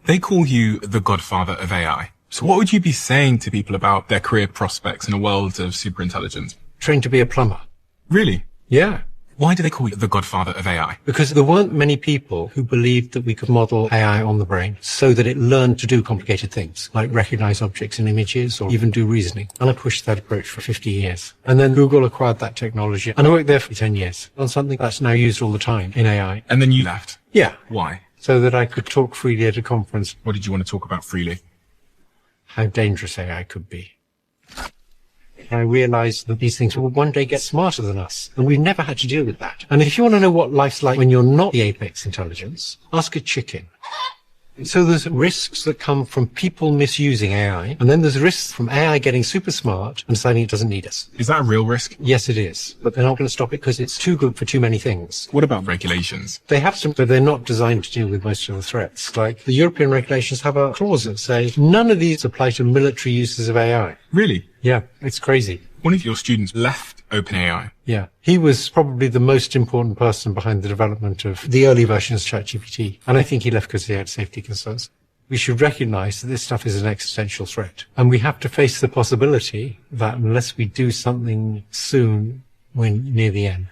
They call you the Godfather of AI. So what would you be saying to people about their career prospects in a world of superintelligence? Trained to be a plumber. Really? Yeah. Why do they call you the Godfather of AI? Because there weren't many people who believed that we could model AI on the brain so that it learned to do complicated things, like recognize objects in images or even do reasoning. And I pushed that approach for 50 years. And then Google acquired that technology. And I worked there for 10 years on something that's now used all the time in AI. And then you left? Yeah. Why? So that I could talk freely at a conference. What did you want to talk about freely? How dangerous AI could be. I realized that these things will one day get smarter than us, and we've never had to deal with that. And if you want to know what life's like when you're not the apex intelligence, ask a chicken. So there's risks that come from people misusing AI, and then there's risks from AI getting super smart and deciding it doesn't need us. Is that a real risk? Yes, it is. But they're not going to stop it because it's too good for too many things. What about regulations? They have some, but they're not designed to deal with most of the threats. Like the European regulations have a clause that say none of these apply to military uses of AI. Really? Yeah, it's crazy. One of your students left OpenAI. Yeah. He was probably the most important person behind the development of the early versions of ChatGPT. And I think he left because he had safety concerns. We should recognize that this stuff is an existential threat. And we have to face the possibility that unless we do something soon, we're near the end.